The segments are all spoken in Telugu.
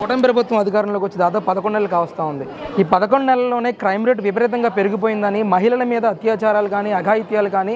కూటమి ప్రభుత్వం అధికారంలోకి వచ్చి దాదాపు 11 నెలలు కావస్తూ ఉంది. ఈ 11 నెలల్లోనే క్రైమ్ రేట్ విపరీతంగా పెరిగిపోయిందని, మహిళల మీద అత్యాచారాలు కానీ అఘాయిత్యాలు కానీ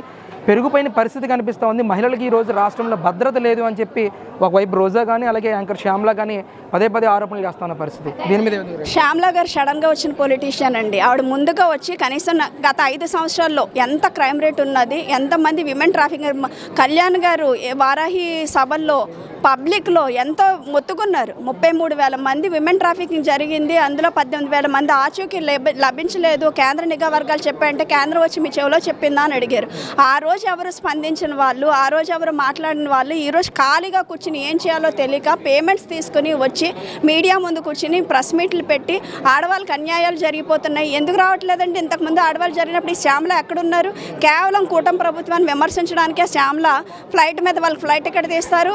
పెరిగిపోయిన పరిస్థితి కనిపిస్తూ ఉంది. మహిళలకి ఈరోజు రాష్ట్రంలో భద్రత లేదు అని చెప్పి ఒకవైపు రోజా కానీ అలాగే యాంకర్ శ్యామ్లా కానీ పదే ఆరోపణలు చేస్తున్న పరిస్థితి. దీని మీద శ్యామ్లా గారు సడన్గా వచ్చిన పొలిటీషియన్ అండి. ఆవిడ ముందుగా వచ్చి కనీసం గత 5 సంవత్సరాల్లో ఎంత క్రైమ్ రేట్ ఉన్నది, ఎంతమంది విమెన్ ట్రాఫికింగ్, కళ్యాణ్ గారు వారాహి సభల్లో పబ్లిక్లో ఎంతో మొత్తుకున్నారు. 33,000 మంది విమెన్ ట్రాఫికింగ్ జరిగింది, అందులో 18,000 మంది ఆచూకీ లభించలేదు, కేంద్ర నిఘా వర్గాలు చెప్పాయంటే కేంద్రం వచ్చి మీ చెవిలో చెప్పిందా అని అడిగారు. ఆ రోజు ఎవరు స్పందించిన వాళ్ళు, ఆ రోజు ఎవరు మాట్లాడిన వాళ్ళు ఈరోజు ఖాళీగా కూర్చుని ఏం చేయాలో తెలియక పేమెంట్స్ తీసుకుని వచ్చి మీడియా ముందు కూర్చుని ప్రెస్ మీట్లు పెట్టి ఆడవాళ్ళకి అన్యాయాలు జరిగిపోతున్నాయి, ఎందుకు రావట్లేదంటే ఇంతకుముందు ఆడవాళ్ళు జరిగినప్పుడు ఈ శ్యామ్లా ఎక్కడున్నారు? కేవలం కూటమి ప్రభుత్వాన్ని విమర్శించడానికే శ్యామ్లా ఫ్లైట్ మీద వాళ్ళకి ఫ్లైట్ టికెట్ ఇస్తారు,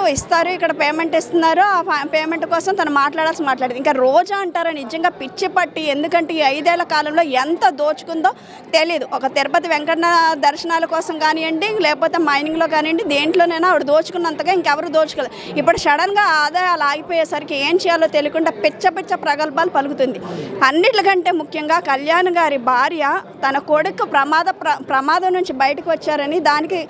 ఇక్కడ పేమెంట్ ఇస్తున్నారు, ఆ పేమెంట్ కోసం తను మాట్లాడేది. ఇంకా రోజా అంటారా నిజంగా పిచ్చి పట్టి, ఎందుకంటే ఈ 5 ఏళ్ల కాలంలో ఎంత దోచుకుందో తెలియదు. ఒక తిరుపతి వెంకన్న దర్శనాల కోసం కానివ్వండి, లేకపోతే మైనింగ్లో కానివ్వండి, దేంట్లోనైనా ఆవిడ దోచుకున్నంతగా ఇంకెవరు దోచుకోలేదు. ఇప్పుడు సడన్గా ఆదాయాలు ఆగిపోయేసరికి ఏం చేయాలో తెలియకుండా పిచ్చ ప్రగల్భాలు పలుకుతుంది. అన్నిటికంటే ముఖ్యంగా కళ్యాణ్ గారి భార్య తన కొడుకు ప్రమాదం నుంచి బయటకు వచ్చారని దానికి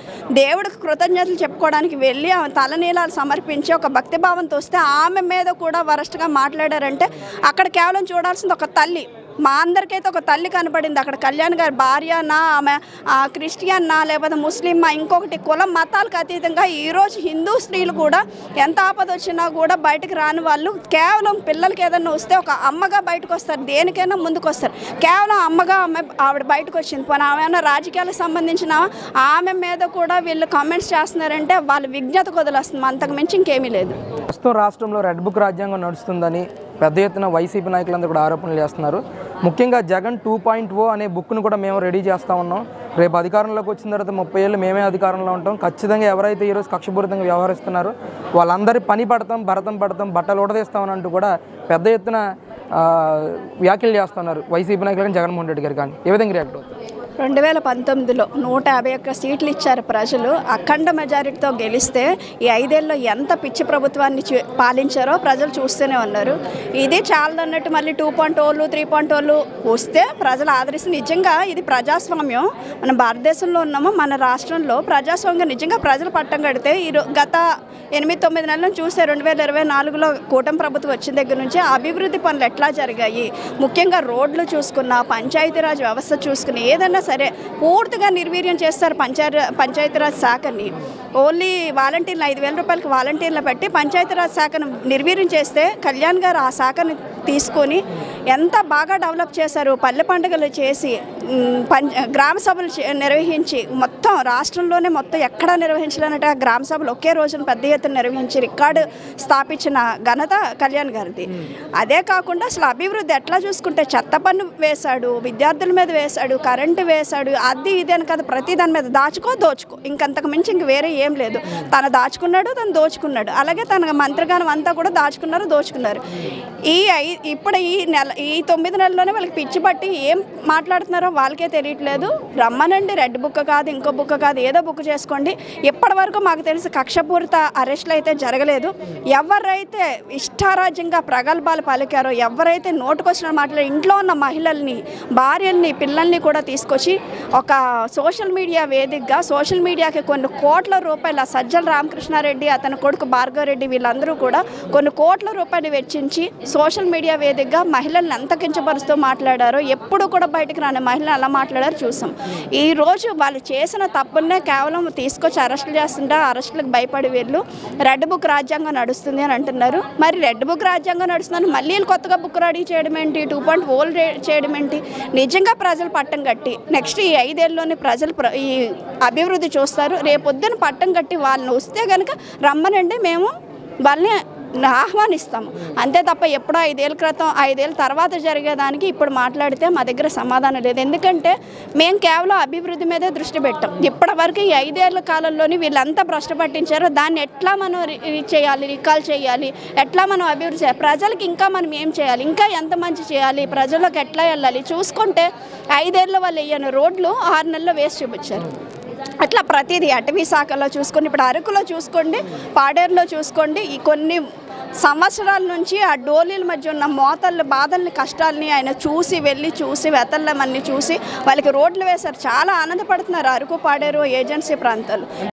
దేవుడికి కృతజ్ఞతలు చెప్పుకోవడానికి వెళ్ళి ఆమె తలనీలాలు సమర్పించి ఒక భక్తిభావంతో వస్తే ఆమె మీద కూడా వరస్ట్గా మాట్లాడారంటే అక్కడ కేవలం చూడాల్సింది ఒక తల్లి. మా అందరికైతే ఒక తల్లి కనపడింది అక్కడ. కళ్యాణ్ గారి భార్యనా, ఆమె క్రిస్టియన్నా, లేకపోతే ముస్లిమ్మా, ఇంకొకటి కులం మతాలకు అతీతంగా ఈరోజు హిందూ స్త్రీలు కూడా ఎంత ఆపద వచ్చినా కూడా బయటకు రాని వాళ్ళు కేవలం పిల్లలకి ఏదైనా వస్తే ఒక అమ్మగా బయటకు వస్తారు, దేనికైనా ముందుకు వస్తారు. కేవలం అమ్మగా ఆవిడ బయటకు వచ్చింది. పోనీ ఆమె ఏమైనా రాజకీయాలకు సంబంధించిన ఆమె మీద కూడా వీళ్ళు కామెంట్స్ చేస్తున్నారంటే వాళ్ళ విజ్ఞత వదిలేస్తుంది, అంతకు మించి ఇంకేమీ లేదు. ప్రస్తుతం రాష్ట్రంలో రెడ్ బుక్ రాజ్యాంగం నడుస్తుందని పెద్ద ఎత్తున వైసీపీ నాయకులందరూ కూడా ఆరోపణలు చేస్తున్నారు. ముఖ్యంగా జగన్ 2.0 అనే బుక్ను కూడా మేము రెడీ చేస్తూ ఉన్నాం. రేపు అధికారంలోకి వచ్చిన తర్వాత 30 ఏళ్ళు మేమే అధికారంలో ఉంటాం. ఖచ్చితంగా ఎవరైతే ఈరోజు కక్షపూరితంగా వ్యవహరిస్తున్నారో వాళ్ళందరి పని పడతాం, భరతం పడతాం, బట్టలు ఉడదీస్తామని అంటూ కూడా పెద్ద ఎత్తున వ్యాఖ్యలు చేస్తున్నారు వైసీపీ నాయకులు కానీ జగన్మోహన్ రెడ్డి గారు కానీ. ఏ విధంగా రియాక్ట్ అవుతారు? 2019లో 151 సీట్లు ఇచ్చారు ప్రజలు. అఖండ మెజారిటీతో గెలిస్తే ఈ 5 ఏళ్ళలో ఎంత పిచ్చి ప్రభుత్వాన్ని పాలించారో ప్రజలు చూస్తూనే ఉన్నారు. ఇది చాలదన్నట్టు మళ్ళీ 2.0 3.0 వస్తే ప్రజలు ఆదరిస్తే నిజంగా ఇది ప్రజాస్వామ్యం. మన భారతదేశంలో ఉన్నామో మన రాష్ట్రంలో ప్రజాస్వామ్యంగా నిజంగా ప్రజలు పట్టం కడితే గత 8-9 నెలలను చూస్తే 2024లో కూటమి ప్రభుత్వం వచ్చిన దగ్గర నుంచి అభివృద్ధి పనులు ఎట్లా జరిగాయి, ముఖ్యంగా రోడ్లు చూసుకున్నా, పంచాయతీరాజ్ వ్యవస్థ చూసుకుని ఏదైనా సరే పూర్తిగా నిర్వీర్యం చేస్తారు పంచాయతీరాజ్ శాఖని. ఓన్లీ వాలంటీర్లు 5,000 రూపాయలకి వాలంటీర్లు పెట్టి పంచాయతీరాజ్ శాఖను నిర్వీర్యం చేస్తే కళ్యాణ్ గారు ఆ శాఖను తీసుకొని ఎంత బాగా డెవలప్ చేశారు. పల్లె పండుగలు చేసి గ్రామ సభలు నిర్వహించి మొత్తం రాష్ట్రంలోనే మొత్తం ఎక్కడా నిర్వహించలేనట్టు గ్రామ సభలు ఒకే రోజున పెద్ద ఎత్తున నిర్వహించి రికార్డు స్థాపించిన ఘనత కళ్యాణ్ గారిది. అదే కాకుండా అసలు అభివృద్ధి ఎట్లా చూసుకుంటే చెత్త పన్ను వేశాడు, విద్యార్థుల మీద వేశాడు, కరెంటు వేశాడు, అది ఇదేని కదా ప్రతి దాని మీద దోచుకో ఇంకంతకు మించి ఇంక వేరే ఏం లేదు. తను దాచుకున్నాడు, తను దోచుకున్నాడు. అలాగే తన మంత్రిగానం అంతా కూడా దోచుకున్నారు. ఇప్పుడు ఈ 9 నెలల్లోనే వాళ్ళకి పిచ్చి పట్టి ఏం మాట్లాడుతున్నారో వాళ్ళకే తెలియట్లేదు. రమ్మనండి, రెడ్ బుక్ కాదు, ఇంకో బుక్ కాదు, ఏదో బుక్ చేసుకోండి. ఇప్పటి వరకు మాకు తెలిసి కక్షపూరిత అరెస్టులు అయితే జరగలేదు. ఎవరైతే ఇష్టారాజ్యంగా ప్రగల్భాలు పలికారో, ఎవరైతే నోటుకొచ్చిన మాటలు ఇంట్లో ఉన్న మహిళల్ని, భార్యల్ని, పిల్లల్ని కూడా తీసుకొచ్చి ఒక సోషల్ మీడియా వేదికగా సోషల్ మీడియాకి కొన్ని కోట్ల రూపాయల సజ్జల రామకృష్ణారెడ్డి, అతని కొడుకు భార్గవరెడ్డి వీళ్ళందరూ కూడా కొన్ని కోట్ల రూపాయలు వెచ్చించి సోషల్ మీడియా వేదికగా మహిళల్ని ఎంత కించపరుస్తూ మాట్లాడారో, ఎప్పుడు కూడా బయటకు రాని మహిళలు అలా మాట్లాడారో చూసాం. ఈరోజు వాళ్ళు చేసిన తప్పునే కేవలం తీసుకొచ్చి అరెస్టులు చేస్తుంటే అరెస్టులకు భయపడి వీళ్ళు రెడ్ బుక్ రాజ్యాంగం నడుస్తుంది అని అంటున్నారు. మరి రెడ్ బుక్ రాజ్యాంగం నడుస్తుందని మళ్ళీ కొత్తగా బుక్ రెడీ చేయడం ఏంటి, 2.0 చేయడం ఏంటి? నిజంగా ప్రజలు పట్టం కట్టి నెక్స్ట్ ఈ 5 ఏళ్ళలోనే ప్రజలు ఈ అభివృద్ధి చూస్తారు. రేపొద్దున పట్టం కట్టి వాళ్ళని వస్తే కనుక రమ్మనండి, మేము వాళ్ళని ఆహ్వానిస్తాము. అంతే తప్ప ఎప్పుడో 5 ఏళ్ళ క్రితం 5 ఏళ్ళ తర్వాత జరిగేదానికి ఇప్పుడు మాట్లాడితే మా దగ్గర సమాధానం లేదు. ఎందుకంటే మేము కేవలం అభివృద్ధి మీదే దృష్టి పెట్టాం. ఇప్పటివరకు ఈ 5 ఏళ్ళ కాలంలోని వీళ్ళంతా భ్రష్టు పట్టించారో దాన్ని ఎట్లా మనం రికాల్ చేయాలి, ఎట్లా మనం అభివృద్ధి చేయాలి, ప్రజలకి ఇంకా మనం ఏం చేయాలి, ఇంకా ఎంత మంచి చేయాలి, ప్రజలకు ఎట్లా వెళ్ళాలి చూసుకుంటే 5 ఏళ్ళ వాళ్ళు వేయని రోడ్లు 6 నెలల్లో వేసి చూపించారు. అట్లా ప్రతిదీ అటవీ శాఖలో చూసుకోండి, ఇప్పుడు అరకులో చూసుకోండి, పాడేరులో చూసుకోండి, ఈ కొన్ని సంవత్సరాల నుంచి ఆ డోలీల మధ్య ఉన్న మోతల బాధల్ని కష్టాలని ఆయన చూసి వెతల్లమన్నీ చూసి వాళ్ళకి రోడ్లు వేశారు. చాలా ఆనందపడుతున్నారు అరకు పాడేరు ఏజెన్సీ ప్రాంతాలు.